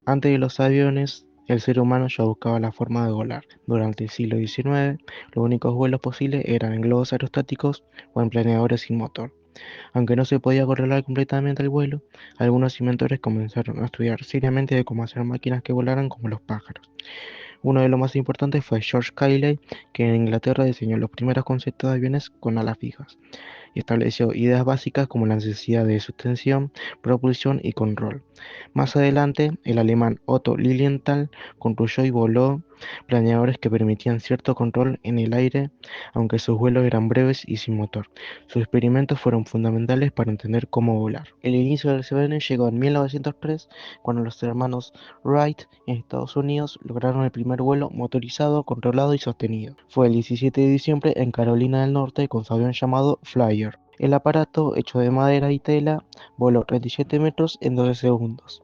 Antes de los aviones, el ser humano ya buscaba la forma de volar. Durante el siglo XIX, los únicos vuelos posibles eran en globos aerostáticos o en planeadores sin motor. Aunque no se podía controlar completamente el vuelo, algunos inventores comenzaron a estudiar seriamente de cómo hacer máquinas que volaran como los pájaros. Uno de los más importantes fue George Cayley, que en Inglaterra diseñó los primeros conceptos de aviones con alas fijas y estableció ideas básicas como la necesidad de sustensión, propulsión y control. Más adelante, el alemán Otto Lilienthal construyó y voló planeadores que permitían cierto control en el aire, aunque sus vuelos eran breves y sin motor. Sus experimentos fueron fundamentales para entender cómo volar. El inicio del CBN llegó en 1903, cuando los hermanos Wright en Estados Unidos lograron el primer vuelo motorizado, controlado y sostenido. Fue el 17 de diciembre en Carolina del Norte con su avión llamado Flyer. El aparato, hecho de madera y tela, voló 37 metros en 12 segundos.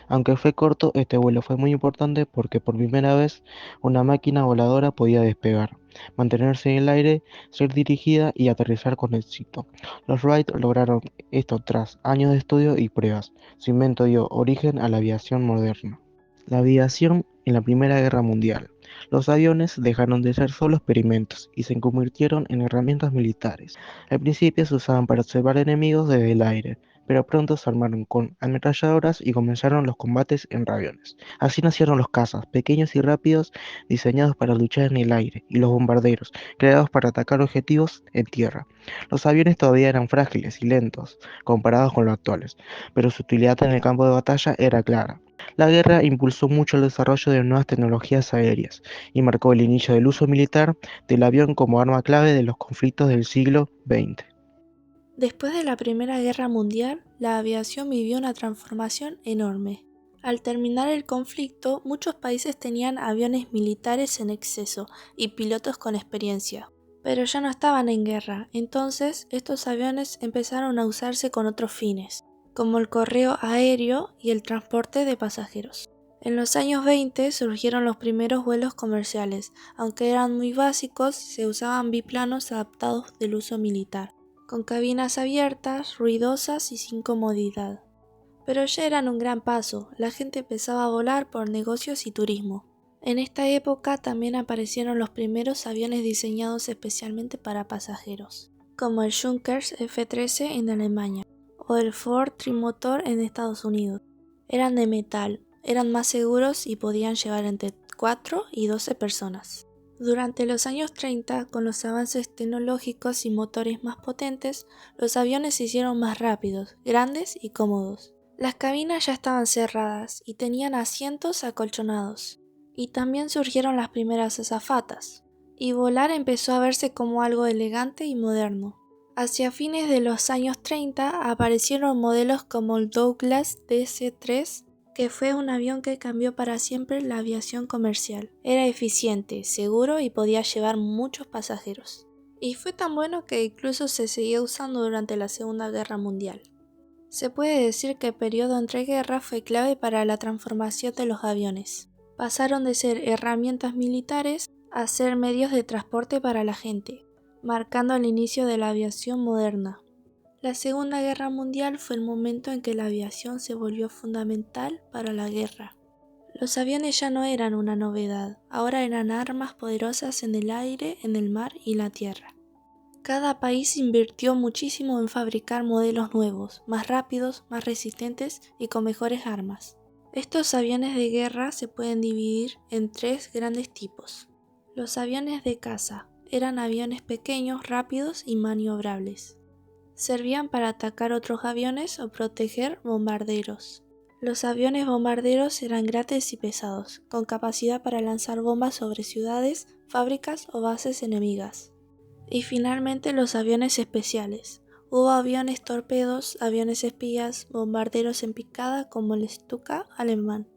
Aunque fue corto, este vuelo fue muy importante porque por primera vez una máquina voladora podía despegar, mantenerse en el aire, ser dirigida y aterrizar con éxito. Los Wright lograron esto tras años de estudio y pruebas. Su invento dio origen a la aviación moderna. La aviación en la Primera Guerra Mundial. Los aviones dejaron de ser solo experimentos y se convirtieron en herramientas militares. Al principio se usaban para observar enemigos desde el aire, pero pronto se armaron con ametralladoras y comenzaron los combates entre aviones. Así nacieron los cazas, pequeños y rápidos, diseñados para luchar en el aire, y los bombarderos, creados para atacar objetivos en tierra. Los aviones todavía eran frágiles y lentos, comparados con los actuales, pero su utilidad en el campo de batalla era clara. La guerra impulsó mucho el desarrollo de nuevas tecnologías aéreas y marcó el inicio del uso militar del avión como arma clave de los conflictos del siglo XX. Después de la Primera Guerra Mundial, la aviación vivió una transformación enorme. Al terminar el conflicto, muchos países tenían aviones militares en exceso y pilotos con experiencia. Pero ya no estaban en guerra, entonces estos aviones empezaron a usarse con otros fines, como el correo aéreo y el transporte de pasajeros. En los años 20 surgieron los primeros vuelos comerciales, aunque eran muy básicos, se usaban biplanos adaptados del uso militar, con cabinas abiertas, ruidosas y sin comodidad. Pero ya eran un gran paso, la gente empezaba a volar por negocios y turismo. En esta época también aparecieron los primeros aviones diseñados especialmente para pasajeros, como el Junkers F-13 en Alemania o el Ford Trimotor en Estados Unidos. Eran de metal, eran más seguros y podían llevar entre 4 y 12 personas. Durante los años 30, con los avances tecnológicos y motores más potentes, los aviones se hicieron más rápidos, grandes y cómodos. Las cabinas ya estaban cerradas y tenían asientos acolchonados. Y también surgieron las primeras azafatas, y volar empezó a verse como algo elegante y moderno. Hacia fines de los años 30 aparecieron modelos como el Douglas DC-3, que fue un avión que cambió para siempre la aviación comercial. Era eficiente, seguro y podía llevar muchos pasajeros. Y fue tan bueno que incluso se seguía usando durante la Segunda Guerra Mundial. Se puede decir que el periodo entre guerras fue clave para la transformación de los aviones. Pasaron de ser herramientas militares a ser medios de transporte para la gente, marcando el inicio de la aviación moderna. La Segunda Guerra Mundial fue el momento en que la aviación se volvió fundamental para la guerra. Los aviones ya no eran una novedad, ahora eran armas poderosas en el aire, en el mar y la tierra. Cada país invirtió muchísimo en fabricar modelos nuevos, más rápidos, más resistentes y con mejores armas. Estos aviones de guerra se pueden dividir en tres grandes tipos. Los aviones de caza eran aviones pequeños, rápidos y maniobrables. Servían para atacar otros aviones o proteger bombarderos. Los aviones bombarderos eran grandes y pesados, con capacidad para lanzar bombas sobre ciudades, fábricas o bases enemigas. Y finalmente los aviones especiales. Hubo aviones torpedos, aviones espías, bombarderos en picada como el Stuka alemán,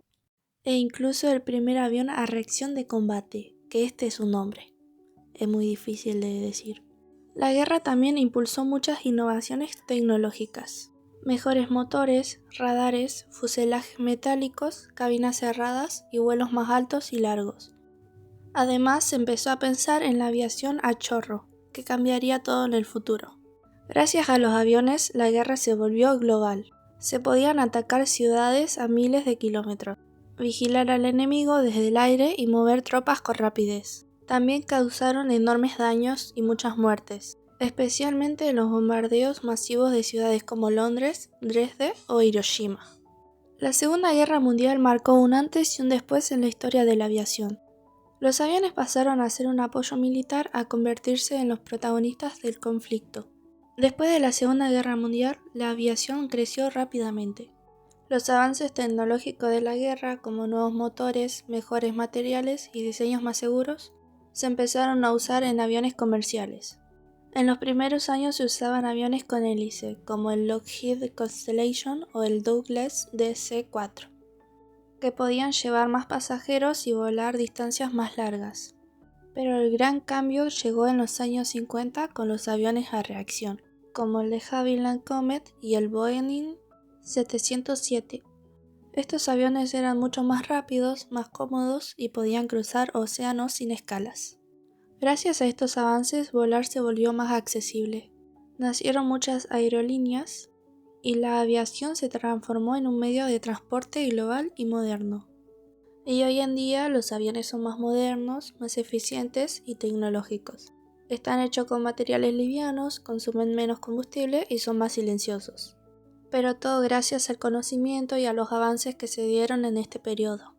e incluso el primer avión a reacción de combate, que este es su nombre. Es muy difícil de decir. La guerra también impulsó muchas innovaciones tecnológicas. Mejores motores, radares, fuselajes metálicos, cabinas cerradas y vuelos más altos y largos. Además, se empezó a pensar en la aviación a chorro, que cambiaría todo en el futuro. Gracias a los aviones, la guerra se volvió global. Se podían atacar ciudades a miles de kilómetros. vigilar al enemigo desde el aire y mover tropas con rapidez. También causaron enormes daños y muchas muertes, especialmente en los bombardeos masivos de ciudades como Londres, Dresde o Hiroshima. La Segunda Guerra Mundial marcó un antes y un después en la historia de la aviación. Los aviones pasaron a ser un apoyo militar a convertirse en los protagonistas del conflicto. Después de la Segunda Guerra Mundial, la aviación creció rápidamente. Los avances tecnológicos de la guerra, como nuevos motores, mejores materiales y diseños más seguros, se empezaron a usar en aviones comerciales. En los primeros años se usaban aviones con hélice, como el Lockheed Constellation o el Douglas DC-4, que podían llevar más pasajeros y volar distancias más largas. Pero el gran cambio llegó en los años 50 con los aviones a reacción, como el de Havilland Comet y el Boeing 707. Estos aviones eran mucho más rápidos, más cómodos y podían cruzar océanos sin escalas. Gracias a estos avances, volar se volvió más accesible. Nacieron muchas aerolíneas y la aviación se transformó en un medio de transporte global y moderno. Y hoy en día los aviones son más modernos, más eficientes y tecnológicos. Están hechos con materiales livianos, consumen menos combustible y son más silenciosos. Pero todo gracias al conocimiento y a los avances que se dieron en este periodo.